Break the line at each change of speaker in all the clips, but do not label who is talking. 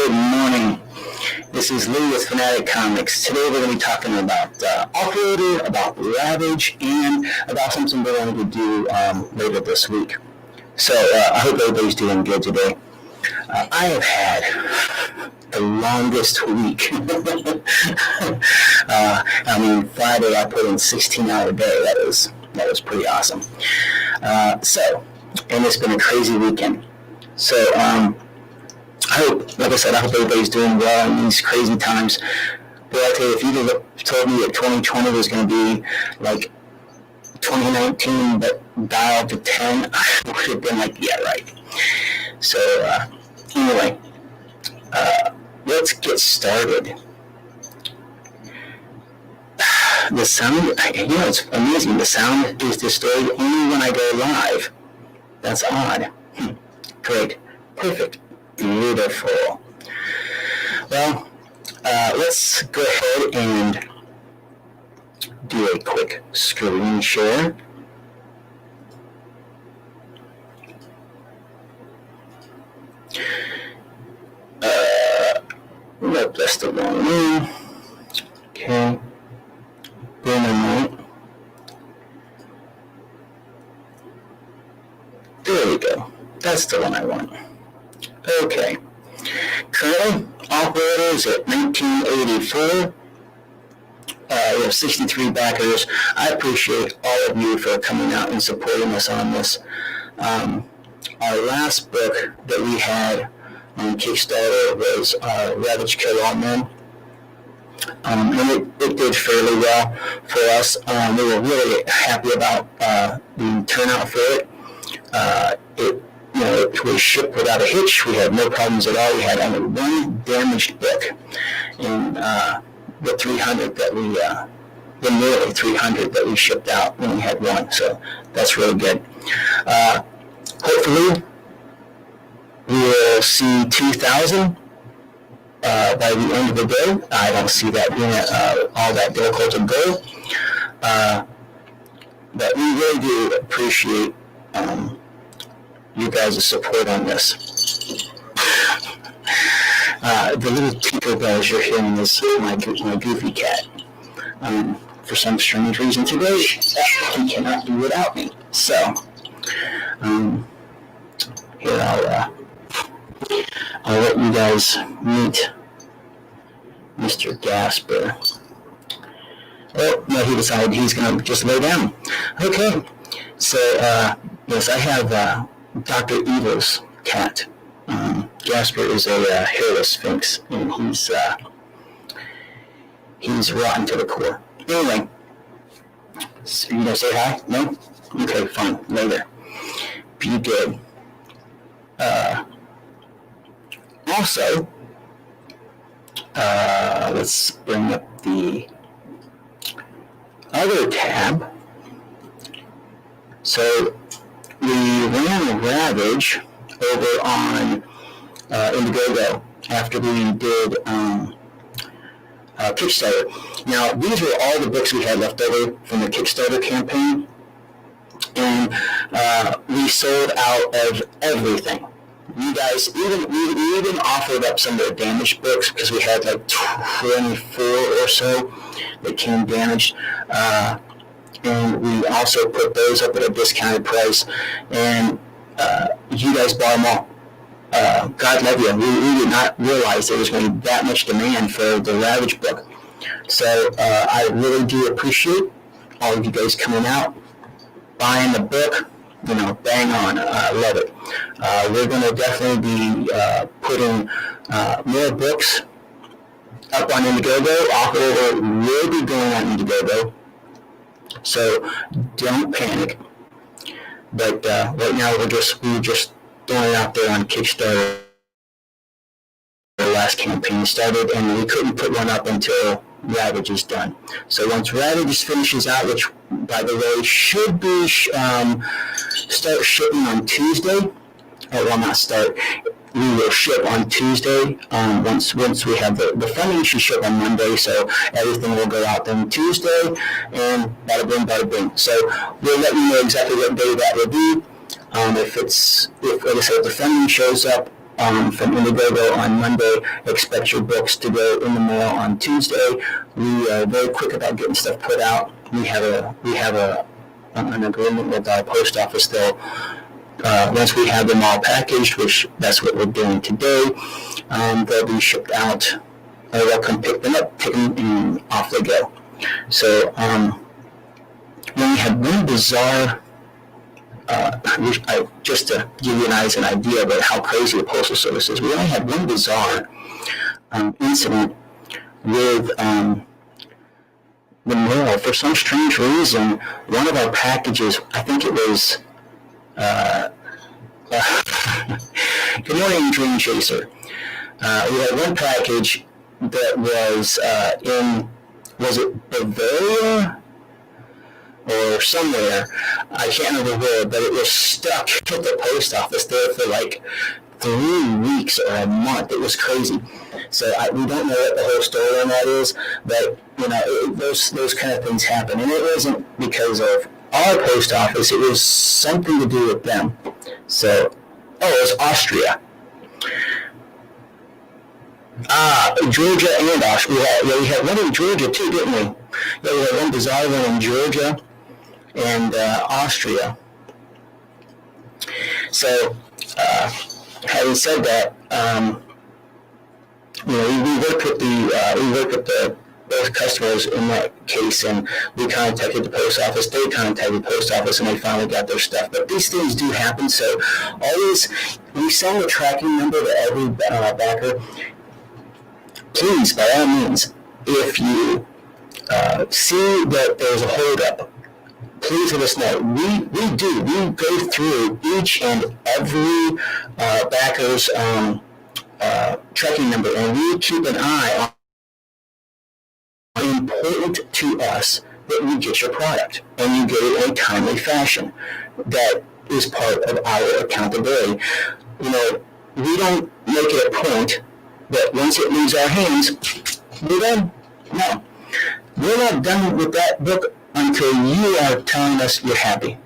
Good morning. This is Lee with Fanatic Comics. Today we're going to be talking about Offworlder, about Ravage, and about something we're going to do later this week. So I hope everybody's doing good today. I have had the longest week. Friday I put in 16-hour day. That was pretty awesome. And it's been a crazy weekend. So I hope everybody's doing well in these crazy times. But I'll tell you, if you'd have told me that 2020 was going to be like 2019 but dialed to 10, I would have been like, yeah, right. So anyway, let's get started. The sound, it's amazing. The sound is destroyed only when I go live. That's odd. Great. Perfect. Beautiful. Well, let's go ahead and do a quick screen share. That's the wrong one. Okay. Boom and right. There we go. That's the one I want. Okay. Currently, Offworlder is at 1984. We have 63 backers. I appreciate all of you for coming out and supporting us on this. Our last book that we had on Kickstarter was Ravage Kill All Men. And it did fairly well for us. We were really happy about the turnout for it. It was shipped without a hitch. We had no problems at all. We had only one damaged book in the 300 that the nearly 300 that we shipped out. We only had one, so that's really good. Hopefully, we will see 2,000 by the end of the day. I don't see that being all that difficult to go. But we really do appreciate you guys' support on this. The little tinkle bells you're hearing is my goofy cat. For some strange reason today, he cannot do without me. So, here I'll let you guys meet Mr. Gasper. Oh, no, he decided he's going to just lay down. Okay, so, yes, I have Dr. Evil's cat. Gasper is a hairless sphinx, and he's rotten to the core. Anyway, so you gonna say hi? No? Okay, fine. Later. Be good. Also, let's bring up the other tab. So we ran Ravage over on Indiegogo after we did Kickstarter. Now, these were all the books we had left over from the Kickstarter campaign, and we sold out of everything. You guys, we even offered up some of the damaged books because we had like 24 or so that came damaged. And we also put those up at a discounted price, and you guys bought them all. God love you. We did not realize there was going to be that much demand for the Ravage book. So I really do appreciate all of you guys coming out, buying the book. Bang on. I love it. We're going to definitely be putting more books up on Indiegogo. Offworlder will be going on Indiegogo. So don't panic. But right now we're just throwing it out there on Kickstarter. The last campaign started, and we couldn't put one up until Ravage is done. So once Ravage finishes out, which by the way should be start shipping on Tuesday. Not start. We will ship on Tuesday. Once we have the funding, should ship on Monday. So everything will go out then Tuesday, and bada boom, bada boom. So we'll let you know exactly what day that will be. If the funding shows up from Indiegogo on Monday. Expect your books to go in the mail on Tuesday. We are very quick about getting stuff put out. We have an agreement with our post office. They'll once we have them all packaged, which that's what we're doing today, they'll be shipped out. Or they'll come pick them up, take them, and off they go. So we had one bizarre. Just to give you guys an idea about how crazy the Postal Service is, we only had one bizarre incident with the mail. For some strange reason, one of our packages, I think it was, Good morning, Dream Chaser. We had one package that was was it Bavaria? Or somewhere, I can't remember where, but it was stuck at the post office there for like 3 weeks or a month. It was crazy. So we don't know what the whole story on that is, but those kind of things happen, and it wasn't because of our post office. It was something to do with them. So, it was Austria. Georgia and Austria. We had one in Georgia too, didn't we? Yeah, we had one bizarre one in Georgia and Austria. So, having said that, we worked with both customers in that case, and we contacted the post office. They contacted the post office, and they finally got their stuff. But these things do happen. So, always we send a tracking number to every backer. Please, by all means, if you see that there's a holdup, please let us know. We go through each and every backer's tracking number, and we keep an eye on important to us that we get your product and you get it in a timely fashion. That is part of our accountability. We don't make it a point that once it leaves our hands, we're done. No. We're not done with that book until you are telling us you're happy.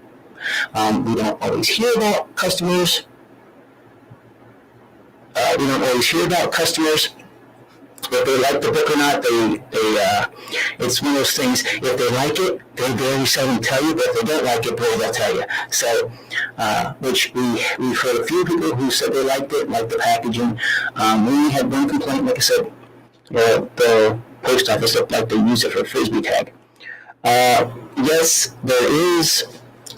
We don't always hear about customers. If they like the book or not. It's one of those things. If they like it, they very seldom tell you, but if they don't like it, boy, they'll tell you. So, which we've heard a few people who said they liked it, liked the packaging. We only had one complaint, like I said, the post office looked like they use it for a frisbee tag. Yes, there is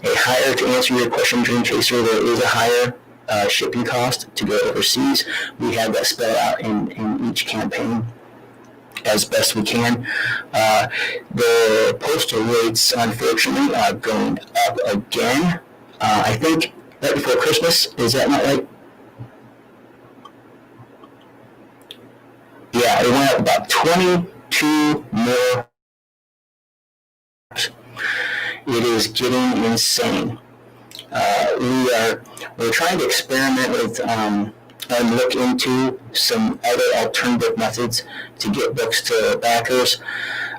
a higher, to answer your question, Dream Chaser, there is a higher shipping cost to go overseas. We have that spelled out in each campaign as best we can. The postal rates, unfortunately, are going up again. I think right before Christmas, is that not right? Yeah, it went up about 22 more. It is getting insane. We're trying to experiment with and look into some other alternative methods to get books to backers.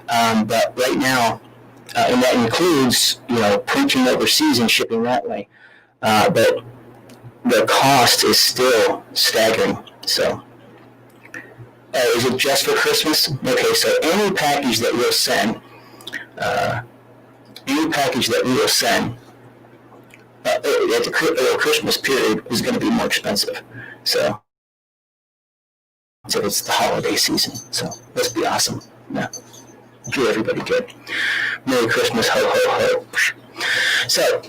But right now, and that includes printing overseas and shipping that way. But the cost is still staggering. So, is it just for Christmas? Okay, so any package that we'll send. At the Christmas period is going to be more expensive. So it's the holiday season. So let's be awesome. Yeah. Do everybody good. Merry Christmas, ho, ho, ho. So,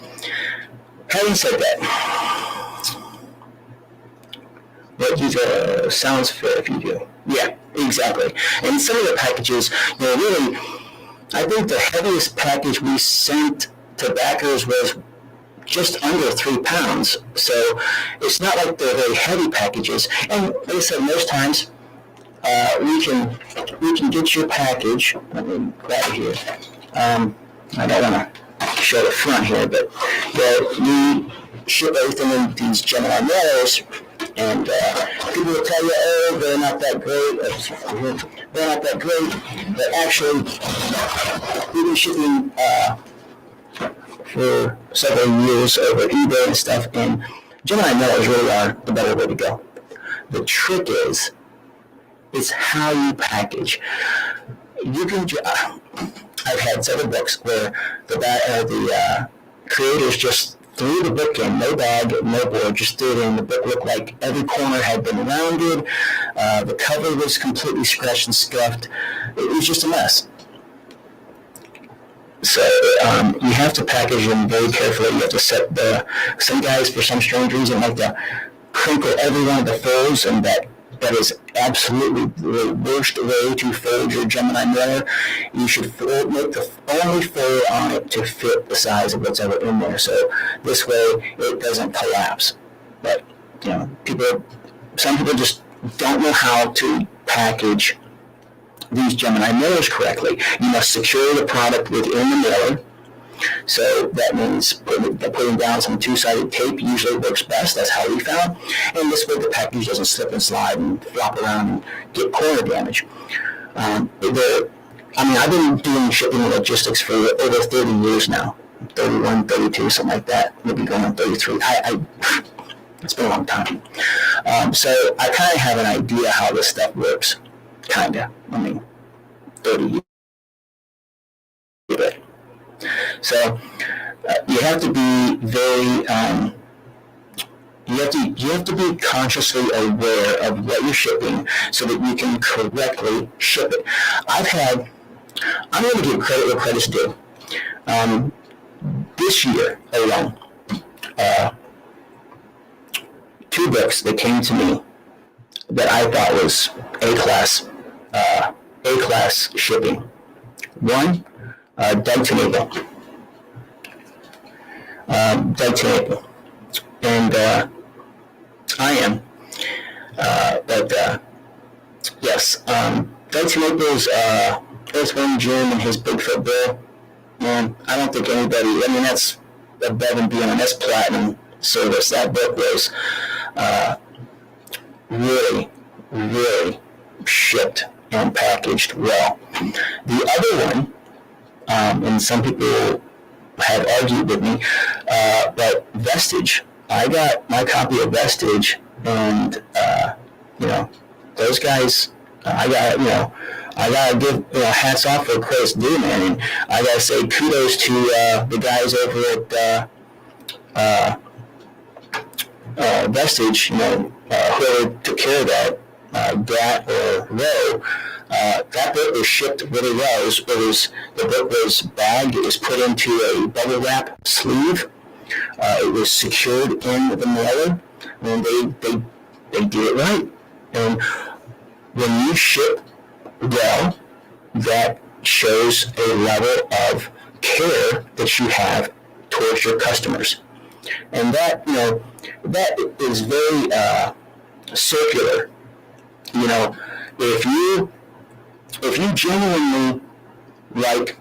having said that, what sounds fair if you do. Yeah, exactly. And some of the packages, really, I think the heaviest package we sent to backers was just under 3 pounds. So it's not like they're very heavy packages. And like I said, most times we can get your package. Let me grab it here. I don't want to show the front here, but we ship everything in these Gemini mailers, and people will tell you, oh, they're not that great. They're not that great. But actually, we've been shipping for several years over eBay and stuff, and Gemini mailers really are the better way to go. The trick is how you package. You can. I've had several books where the creators just threw the book in, no bag, no board, just threw it in. The book looked like every corner had been rounded. The cover was completely scratched and scuffed. It was just a mess. So you have to package them very carefully. You have to set some guys, for some strange reason, like to crinkle every one of the folds, and that is absolutely the worst way to fold your Gemini mailer. You should make the only fold on it to fit the size of what's ever in there. So this way it doesn't collapse. But some people just don't know how to package these Gemini mailers correctly. You must secure the product within the mailer. So that means putting down some two-sided tape usually works best. That's how we found. And this way the package doesn't slip and slide and flop around and get corner damage. I've been doing shipping and logistics for over 30 years now. 31, 32, something like that. Maybe going on 33. It's been a long time. So I kind of have an idea how this stuff works. Kind of. 30 years. So you have to be very, you have to be consciously aware of what you're shipping so that you can correctly ship it. I'm going to give credit where credit's due. This year alone, 2 books that came to me that I thought was A-class shipping. One, Doug Tenable. And I am. Yes, Doug Tenable's Earth, Wind, Jim and his Bigfoot Bill, man, I don't think anybody, that's above and beyond. That's platinum service. That book was really, really shipped and packaged well. The other one, and some people have argued with me, but Vestige. I got my copy of Vestige, and those guys. I gotta give hats off for credit's due, man. And I gotta say kudos to the guys over at Vestige. Whoever took care of that, Gat or Roe. That book was shipped really well. The book was bagged. It was put into a bubble wrap sleeve. It was secured in the mailer, and they did it right. And when you ship well, that shows a level of care that you have towards your customers, and that is very circular. If you genuinely like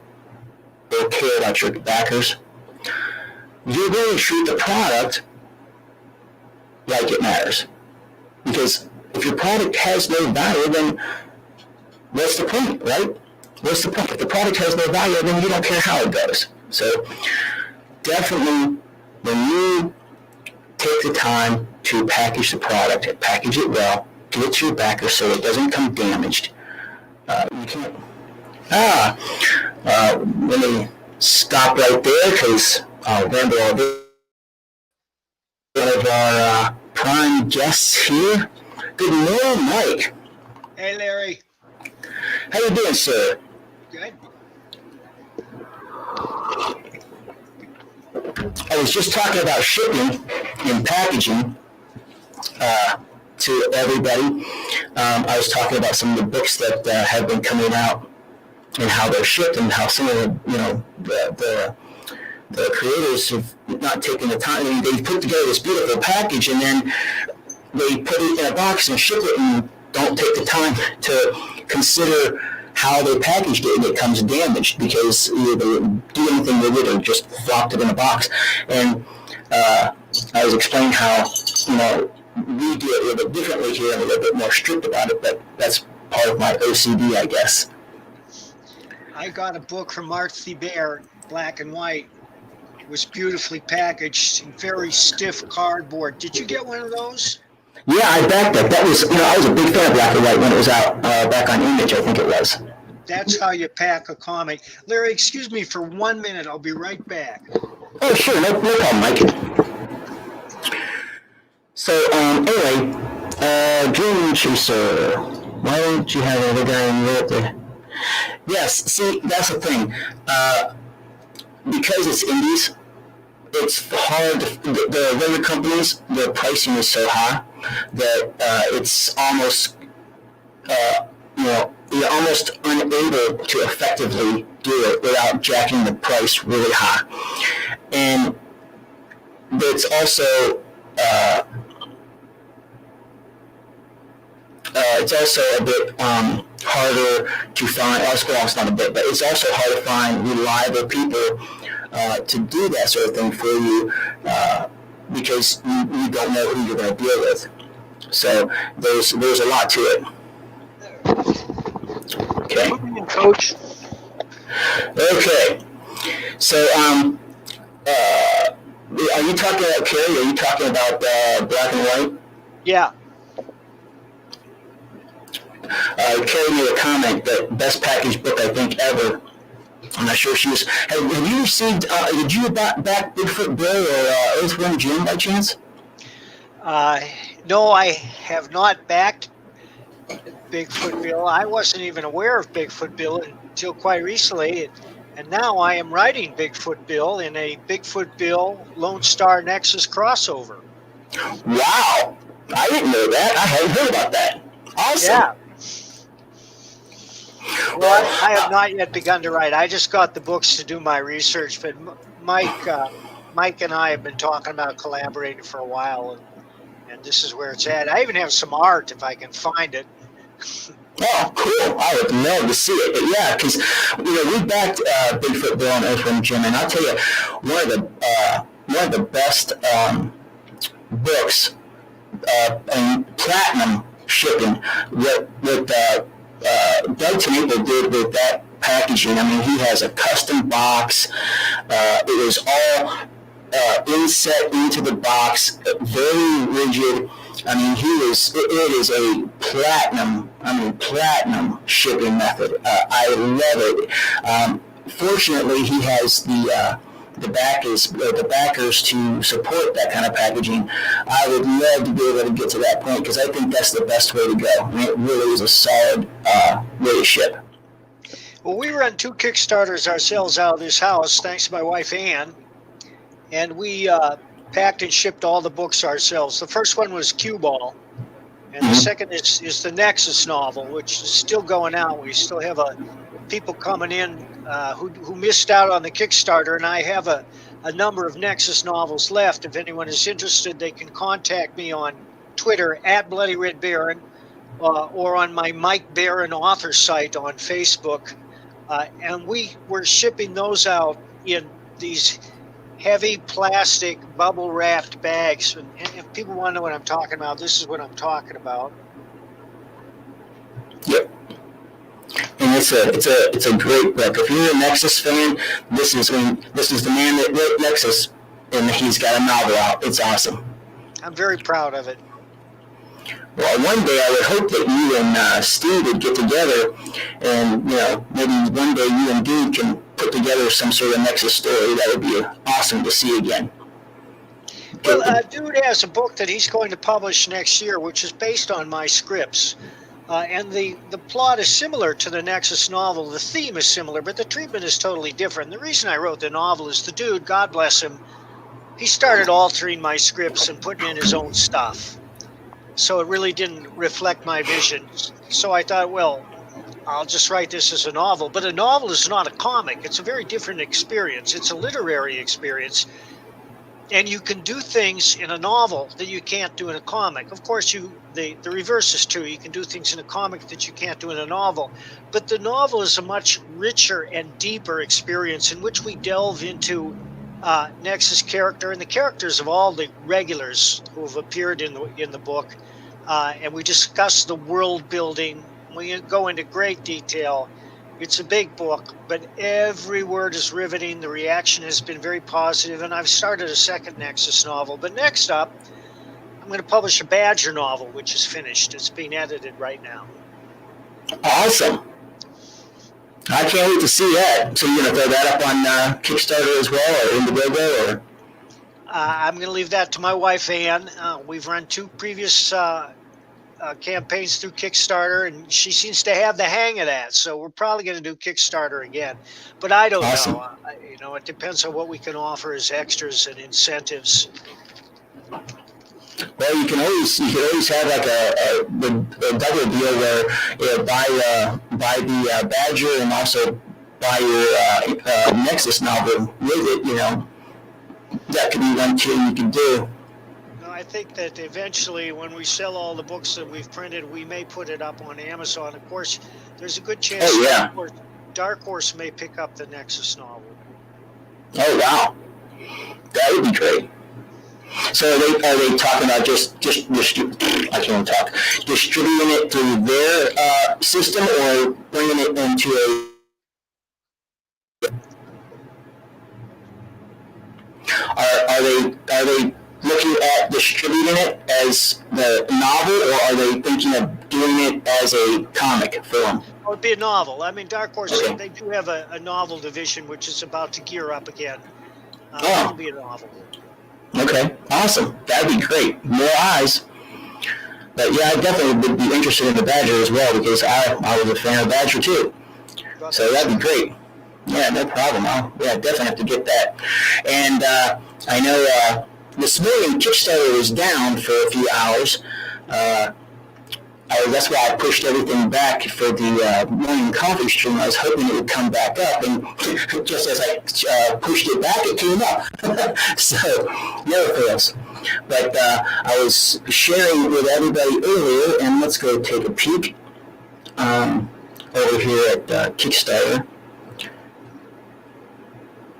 or care about your backers, you're going to treat the product like it matters. Because if your product has no value, then what's the point, right? What's the point? If the product has no value, then you don't care how it goes. So definitely, when you take the time to package the product, package it well, give it to your backer so it doesn't come damaged. You can't. Let me stop right there because I'll ramble all day. One of our prime guests here. Good morning, Mike.
Hey, Larry.
How you doing, sir?
Good.
I was just talking about shipping and packaging to everybody. I was talking about some of the books that have been coming out and how they're shipped and how some of the creators have not taken the time. I mean, they put together this beautiful package and then they put it in a box and ship it and don't take the time to consider how they packaged it, and it comes damaged because either they didn't do anything with it or just flopped it in a box. And I was explaining how we do it a little bit differently here and a little bit more strict about it, but that's part of my OCD, I guess.
I got a book from Artsy Bear, black and white. It was beautifully packaged in very stiff cardboard. Did you get one of those?
Yeah, I backed that. That was, I was a big fan of Black and White when it was out back on Image, I think it was.
That's how you pack a comic. Larry, excuse me for 1 minute. I'll be right back.
Oh, sure, no problem, Mike. So, anyway, Dream Chaser. Why don't you have another guy in Europe there? Yes, see, that's the thing. Because it's indies, it's hard. The regular companies, their pricing is so high that it's almost, you're almost unable to effectively do it without jacking the price really high. And it's also a bit harder to find. Well, it's not a bit, but it's also hard to find reliable people to do that sort of thing for you because you don't know who you're going to deal with. So there's a lot to it. Okay.
Coach.
Okay. So are you talking about Carrie? Are you talking about Black and White?
Yeah.
Carrie made a comment that best packaged book I think ever. I'm not sure if she was. Have you received? Did you back Bigfoot Bill or Earthworm Jim by chance?
No, I have not backed Bigfoot Bill. I wasn't even aware of Bigfoot Bill until quite recently, and now I am writing Bigfoot Bill in a Bigfoot Bill Lone Star Nexus crossover.
Wow, I didn't know that. I hadn't heard about that. Awesome.
Yeah. Well, I have not yet begun to write. I just got the books to do my research, but Mike and I have been talking about collaborating for a while, and this is where it's at. I even have some art if I can find it.
Oh, cool! I would love to see it. But yeah, because we backed Bigfoot Bill and Earthworm Jim, and I'll tell you one of the best books and platinum shipping. What Doug Tanaple did with that packaging. I mean, he has a custom box. It was all inset into the box, very rigid. I mean, it is a platinum shipping method. I love it. Fortunately, he has the backers to support that kind of packaging. I would love to be able to get to that point because I think that's the best way to go. I mean, it really is a solid way to ship.
Well, we run 2 Kickstarters ourselves out of this house, thanks to my wife Ann, and we packed and shipped all the books ourselves. The first one was Cue Ball, and the second is the Nexus novel, which is still going out. We still have people coming in who missed out on the Kickstarter, and I have a number of Nexus novels left. If anyone is interested, they can contact me on Twitter at Bloody Red Baron or on my Mike Baron author site on Facebook. And we were shipping those out in these heavy plastic bubble wrapped bags. And if people want to know what I'm talking about, this is what I'm talking about.
Yep. And it's a great book. If you're a Nexus fan, this is the man that wrote Nexus, and he's got a novel out. It's awesome.
I'm very proud of it.
Well, one day I would hope that you and Steve would get together, and maybe one day you and Dude can put together some sort of Nexus story. That would be awesome to see again.
Well, Dude has a book that he's going to publish next year, which is based on my scripts. And the plot is similar to the Nexus novel. The theme is similar, but the treatment is totally different. The reason I wrote the novel is the dude, God bless him, he started altering my scripts and putting in his own stuff. So it really didn't reflect my vision. So I thought, well, I'll just write this as a novel. But a novel is not a comic. It's a very different experience. It's a literary experience. And you can do things in a novel that you can't do in a comic. Of course, the reverse is true. You can do things in a comic that you can't do in a novel. But the novel is a much richer and deeper experience in which we delve into Nexus character and the characters of all the regulars who have appeared in the book. And we discuss the world building. We go into great detail. It's a big book, but every word is riveting. The reaction has been very positive, and I've started a second Nexus novel. But next up, I'm going to publish a Badger novel, which is finished. It's being edited right now.
Awesome. I can't wait to see that. So you're going to throw that up on Kickstarter as well, or Indiegogo, or?
I'm going to leave that to my wife, Ann. We've run 2 previous campaigns through Kickstarter, and she seems to have the hang of that. So we're probably going to do Kickstarter again. But I don't
Awesome.
know. It depends on what we can offer as extras and incentives.
Well, you can always have like a double deal where buy the Badger and also buy your Nexus novel with it. That could be one thing you can do.
I think that eventually, when we sell all the books that we've printed, we may put it up on Amazon. Of course, there's a good chance Dark Horse may pick up the Nexus novel.
Oh wow, that would be great. So are they talking about just I can't talk, distributing it through their system, or bringing it into are they looking at distributing it as the novel, or are they thinking of doing it as a comic form?
Oh, it'd be a novel. I mean, Dark Horse, they do have a novel division, which is about to gear up again. It'll be a novel.
Okay, awesome. That'd be great. More eyes. But yeah, I definitely would be interested in the Badger as well, because I was a fan of Badger too. So that'd be great. Yeah, no problem. I'll definitely have to get that. And I know this morning Kickstarter was down for a few hours. That's why I pushed everything back for the morning coffee stream. I was hoping it would come back up, and just as I pushed it back, it came up. So, never fails. But I was sharing with everybody earlier, and let's go take a peek over here at Kickstarter.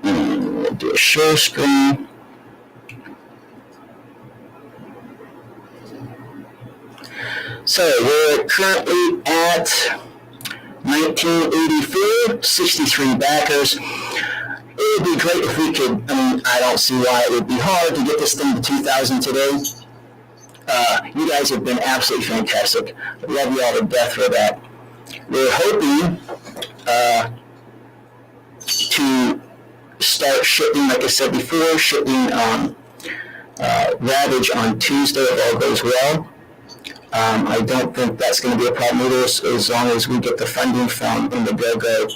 And we'll do a share screen. So we're currently at 1984, 63 backers. It would be great if we could, I don't see why it would be hard to get this thing to 2,000 today. You guys have been absolutely fantastic. I love you all to death for that. We're hoping to start shipping, like I said before, shipping Ravage on Tuesday if all goes well. I don't think that's going to be a problem either, as long as we get the funding from Indiegogo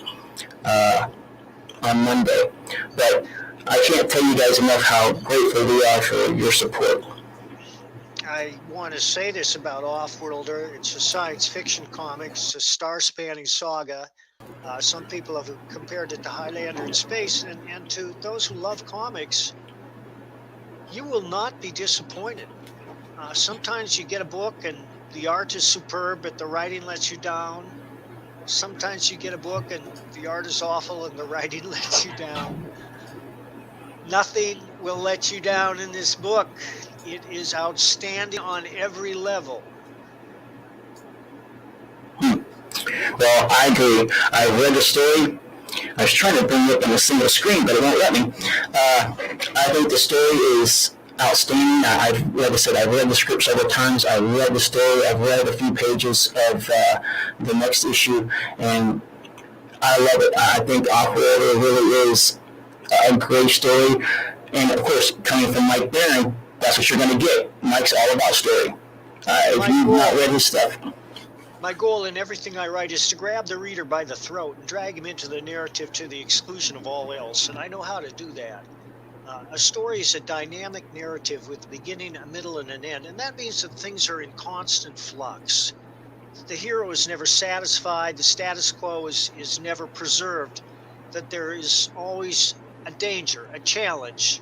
on Monday. But I can't tell you guys enough how grateful we are for your support.
I want to say this about Offworlder. It's a science fiction comic. It's a star-spanning saga. Some people have compared it to Highlander in space. And to those who love comics, you will not be disappointed. Sometimes you get a book and the art is superb, but the writing lets you down. Sometimes you get a book and the art is awful and the writing lets you down. Nothing will let you down in this book. It is outstanding on every level.
Well, I agree. I read the story. I was trying to bring it up on a single screen, but it won't let me. I think the story is outstanding. I've read the script several times. I read the story. I've read a few pages of the next issue, and I love it. I think Offworlder really is a great story. And of course, coming from Mike Barron, that's what you're going to get. Mike's all about story. If you've not read his stuff.
My goal in everything I write is to grab the reader by the throat and drag him into the narrative to the exclusion of all else, and I know how to do that. A story is a dynamic narrative with a beginning, a middle, and an end, and that means that things are in constant flux. The hero is never satisfied, the status quo is never preserved, that there is always a danger, a challenge,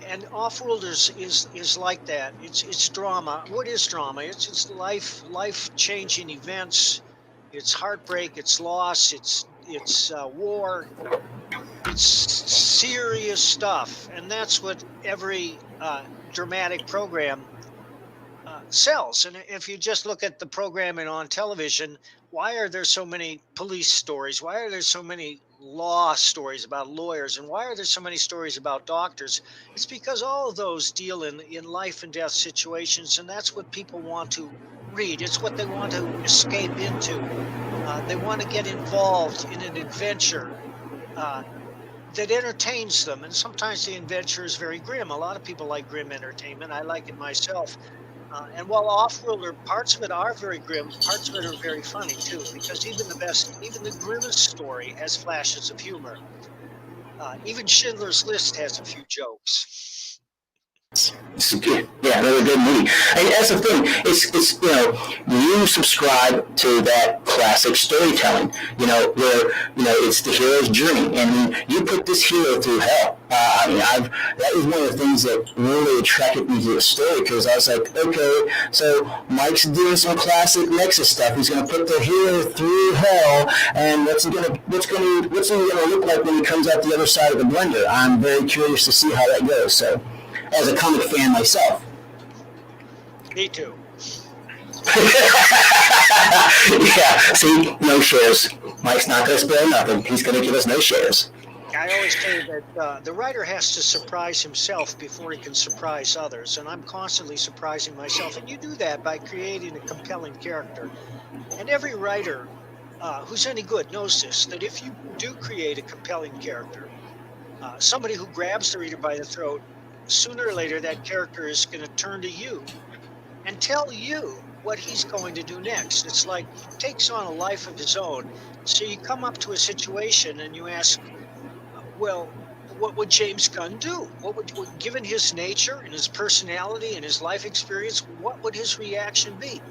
and Offworlder is like that. It's drama. What is drama? It's life-changing events. It's heartbreak. It's loss. It's war. It's serious stuff, and that's what every dramatic program sells. And if you just look at the programming on television, why are there so many police stories? Why are there so many law stories about lawyers? And why are there so many stories about doctors? It's because all of those deal in life and death situations, and that's what people want to read. It's what they want to escape into. They want to get involved in an adventure uh, that entertains them. And sometimes the adventure is very grim. A lot of people like grim entertainment. I like it myself. And while Offworlder, parts of it are very grim, parts of it are very funny too, because even the grimmest story has flashes of humor. Even Schindler's List has a few jokes.
Yeah, another good movie. And that's the thing. It's you subscribe to that classic storytelling. Where it's the hero's journey, and you put this hero through hell. That was one of the things that really attracted me to the story, because I was like, okay, so Mike's doing some classic Nexus stuff. He's going to put the hero through hell, and what's he going to look like when he comes out the other side of the blender? I'm very curious to see how that goes. So, as a comic fan myself.
Me too.
Yeah, see, no shares. Mike's not going to spare nothing. He's going to give us no shares.
I always say that the writer has to surprise himself before he can surprise others, and I'm constantly surprising myself. And you do that by creating a compelling character. And every writer who's any good knows this, that if you do create a compelling character, somebody who grabs the reader by the throat, sooner or later that character is going to turn to you and tell you what he's going to do next. It's like he takes on a life of his own. So you come up to a situation and you ask, well, what would James Gunn do? Given his nature and his personality and his life experience, what would his reaction be?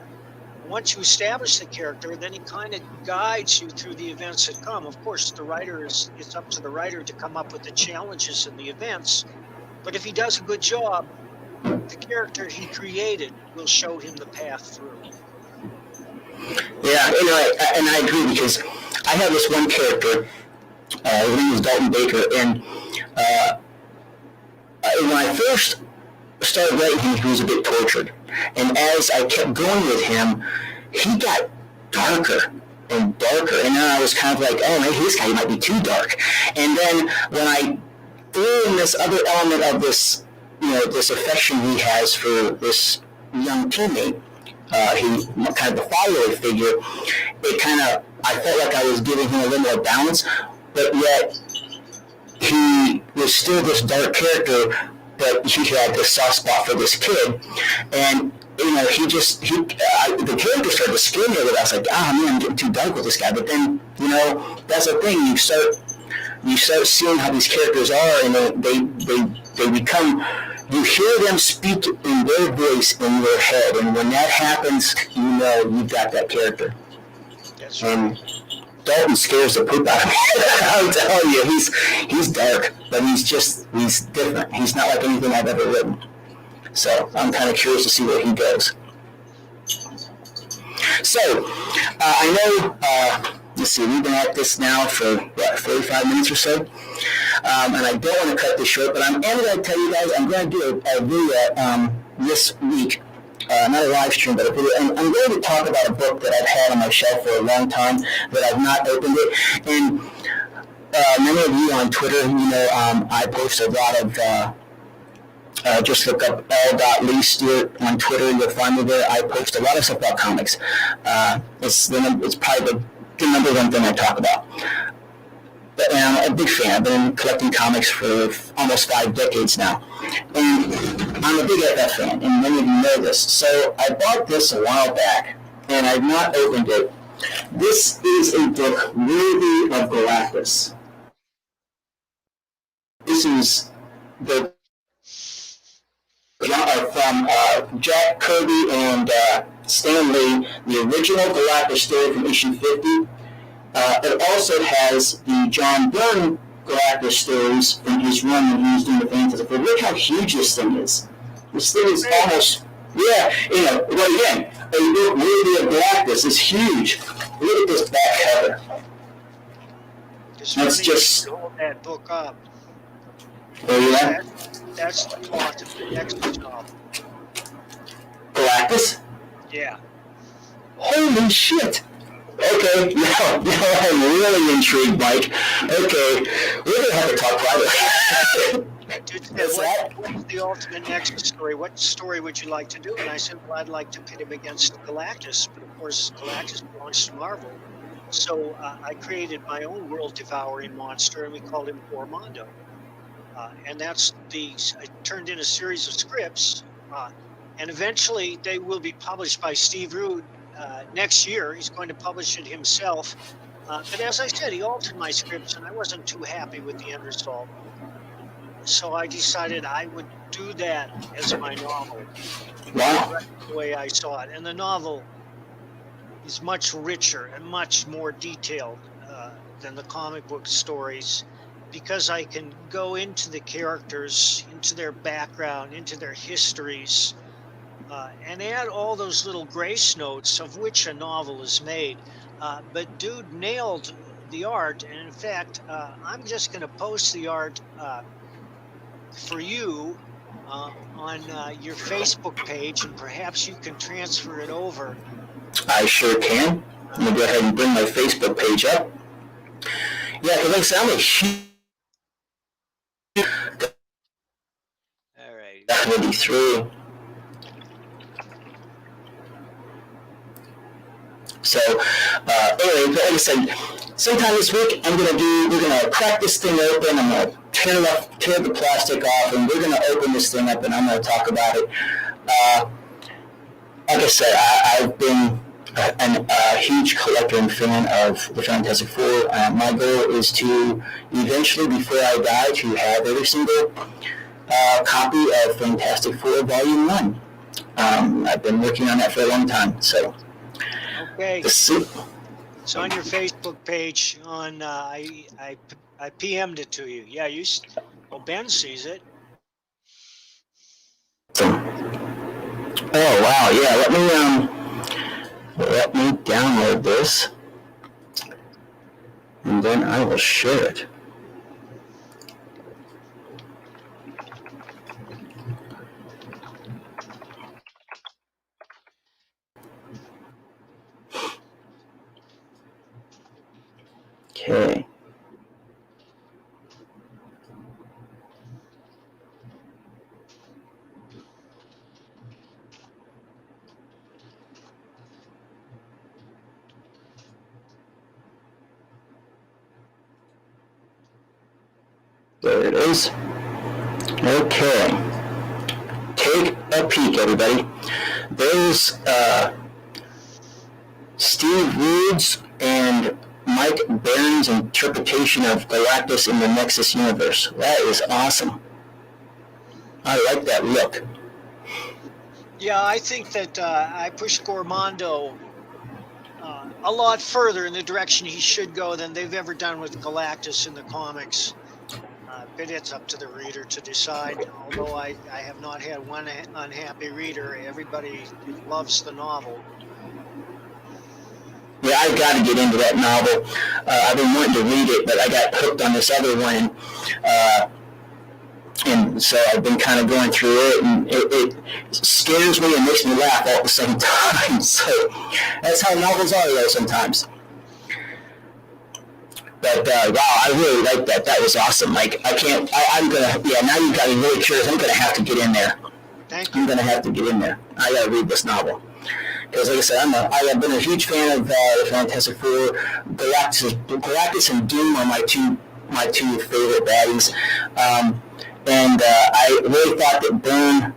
Once you establish the character, then he kind of guides you through the events that come. Of course, it's up to the writer to come up with the challenges and the events. But if he does a good job, the character he created will show him the path through.
Yeah, and I agree, because I have this one character. His name is Dalton Baker, and when I first started writing him, he was a bit tortured. And as I kept going with him, he got darker and darker. And then I was kind of like, oh, maybe this guy might be too dark. And then when I threw in this other element of this, this affection he has for this young teammate, he kind of the fatherly figure, I felt like I was giving him a little more balance, but yet he was still this dark character, but he had this soft spot for this kid, and the character started to scare me a little. I was like, man, I'm getting too dark with this guy. But then, that's the thing. You start seeing how these characters are, and they become. You hear them speak in their voice in your head, and when that happens, you've got that character.
That's right. And
Dalton scares the poop out of me. I'm telling you, he's dark, but he's different. He's not like anything I've ever written. So I'm kind of curious to see where he goes. So I know. Let's see, we've been at this now for 45 minutes or so, and I don't want to cut this short, but I'm going to tell you guys I'm going to do a video this week. Not a live stream, but a video. And I'm going to talk about a book that I've had on my shelf for a long time that I've not opened it. And many of you on Twitter, I post a lot of, just look up L.Lee Stewart on Twitter. You'll find me there. I post a lot of stuff about comics. It's probably the number one thing I talk about. But I'm a big fan. I've been collecting comics for almost 5 decades now. And I'm a big FF fan, and many of you know this. So I bought this a while back, and I've not opened it. This is a book worthy of Galactus. This is the from Jack Kirby and Stan Lee, the original Galactus story from issue 50. It also has the John Byrne Galactus stories from his run when he was doing the Fantastic Four. Look how huge this thing is. This thing is almost, well again, a book worthy of Galactus is huge. Look at this back cover.
That's just hold that book up.
Oh yeah?
That's the plot of the next novel.
Galactus. Galactus?
Yeah.
Holy shit! Okay, now I'm really intrigued, Mike. Okay, we're gonna have to talk privately.
Dude said,
What's that?
what's the ultimate Nexus story? What story would you like to do? And I said, well, I'd like to pit him against Galactus, but of course, Galactus belongs to Marvel. So I created my own world devouring monster, and we called him Gormondo. And I turned in a series of scripts, and eventually they will be published by Steve Rude next year. He's going to publish it himself. But as I said, he altered my scripts, and I wasn't too happy with the end result. So I decided I would do that as my novel.
Wow.
Right, the way I saw it. And the novel is much richer and much more detailed than the comic book stories, because I can go into the characters, into their background, into their histories, and add all those little grace notes of which a novel is made. But dude nailed the art. And in fact, I'm just going to post the art for you on your Facebook page, and perhaps you can transfer it over.
I sure can. Let me go ahead and bring my Facebook page up. Yeah, because like I said, I'm a huge
All right.
definitely through. So, anyway, like I said, sometime this week we're gonna crack this thing open. I'm gonna tear the plastic off, and we're gonna open this thing up, and I'm gonna talk about it. Like I said, I've been a huge collector and fan of the Fantastic Four. My goal is to eventually, before I die, to have every single copy of Fantastic Four Volume 1. I've been working on that for a long time, so.
Okay. It's on your Facebook page. I PM'd it to you. Yeah, well, Ben sees it.
Oh wow, yeah. Let me download this, and then I will share it. Okay. There it is. Okay. Take a peek, everybody. There's Steve Rude's and Mike Baron's interpretation of Galactus in the Nexus universe. That is awesome. I like that look.
Yeah, I think that I pushed Gormondo a lot further in the direction he should go than they've ever done with Galactus in the comics. But it's up to the reader to decide. Although I have not had one unhappy reader. Everybody loves the novel.
Yeah, I've got to get into that novel. I've been wanting to read it, but I got hooked on this other one. And so I've been kind of going through it, and it scares me and makes me laugh all at the same time. So that's how novels are, though, sometimes. But wow, I really like that. That was awesome. Like I'm gonna. Yeah, now you've got me really curious. I'm gonna have to get in there.
Thank you.
I'm gonna have to get in there. I gotta read this novel. Because, like I said, I have been a huge fan of the Fantastic Four. Galactus and Doom are my two favorite baddies. And I really thought that Byrne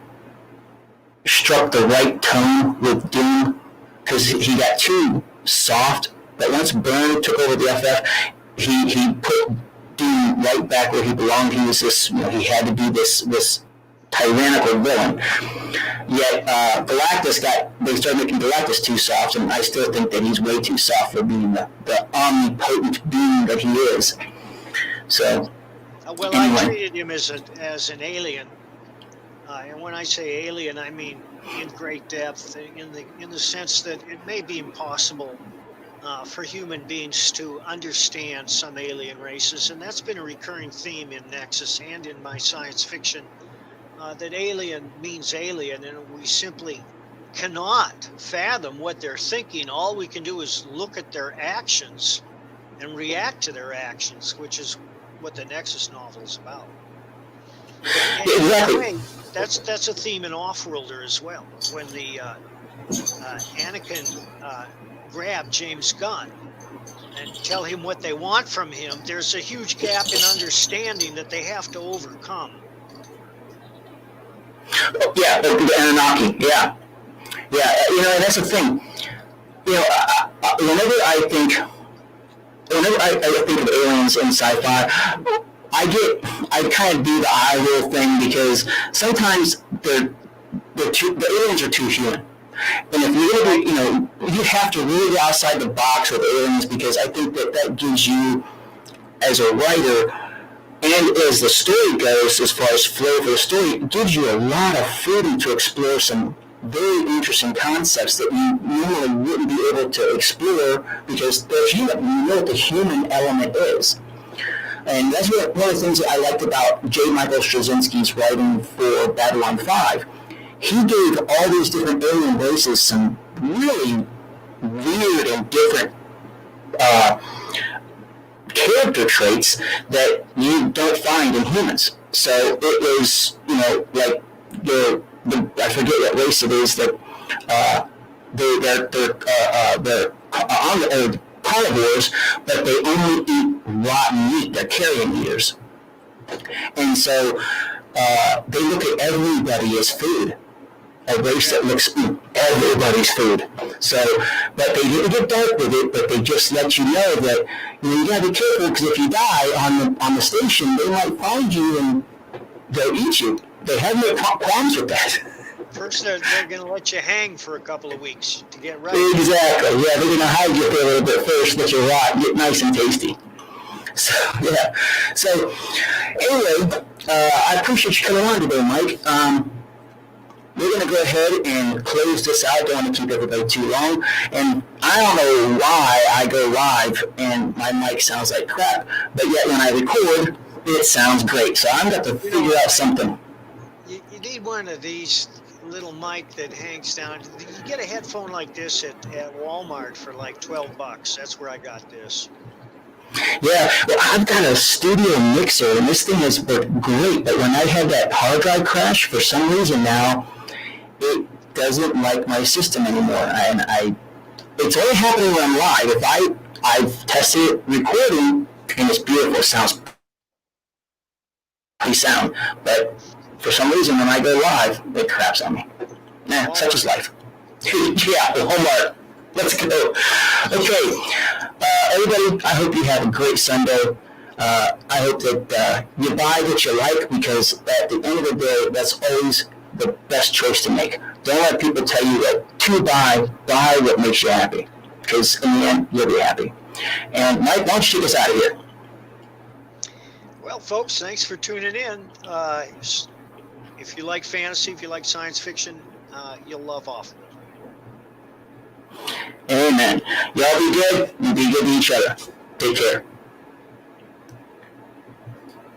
struck the right tone with Doom, because he got too soft. But once Byrne took over the FF, he put Doom right back where he belonged. He was this, he had to be this tyrannical villain. Yet they started making Galactus too soft, and I still think that he's way too soft for being the omnipotent being that he is. So.
Well, anyway. I treated him as an alien, and when I say alien, I mean in great depth, in the sense that it may be impossible for human beings to understand some alien races, and that's been a recurring theme in Nexus and in my science fiction. That alien means alien, and we simply cannot fathom what they're thinking. All we can do is look at their actions and react to their actions, which is what the Nexus novel is about. And in a way, that's a theme in Offworlder as well. When the Anakin grab James Gunn and tell him what they want from him, there's a huge gap in understanding that they have to overcome.
Yeah, the Anunnaki. Yeah, you know, and that's the thing. You know, whenever I think of aliens in sci-fi, I kind of do the eye roll thing, because sometimes the aliens are too human. And if you're going to be, you know, you have to really get outside the box with aliens, because I think that gives you, as a writer, and as the story goes, as far as flow for the story, it gives you a lot of freedom to explore some very interesting concepts that you normally wouldn't be able to explore, because they're human. You know what the human element is. And that's one of the things that I liked about J. Michael Straczynski's writing for Babylon 5. He gave all these different alien races some really weird and different character traits that you don't find in humans. So it was, you know, like the I forget what race it is that they're carnivores, but they only eat rotten meat. They're carrion eaters, and so they look at everybody as food. A race that looks everybody's food. So, but they didn't get dark with it, but they just let you know that, you know, you gotta be careful, because if you die on the station, they might find you and they'll eat you. They have no qualms with that.
First, they're going to let you hang for a couple of weeks to get ready.
Exactly. Yeah, they're going to hide you for a little bit first, let you rot, get nice and tasty. So, yeah. So, anyway, I appreciate you coming on today, Mike. We're going to go ahead and close this out. Don't want to keep everybody too long. And I don't know why I go live and my mic sounds like crap, but yet when I record, it sounds great. So I'm going to have to figure out something.
You need one of these little mic that hangs down. You get a headphone like this at Walmart for like $12. That's where I got this.
Yeah, well, I've got a studio mixer, and this thing has worked great. But when I had that hard drive crash, for some reason now, it doesn't like my system anymore. And it's only happening when I'm live. If I've tested it recording, and it's beautiful. It sounds pretty sound. But for some reason, when I go live, it craps on me. Nah, such is life. Yeah, Walmart. Let's go. Okay, everybody, I hope you have a great Sunday. I hope that you buy what you like, because at the end of the day, that's always the best choice to make. Don't let people tell you that to buy what makes you happy, because in the end, you'll be happy. And Mike, why don't you take us out of here?
Well, folks, thanks for tuning in. If you like fantasy, if you like science fiction, you'll love Offworlder.
Amen. Y'all be good. You be good to each other. Take care.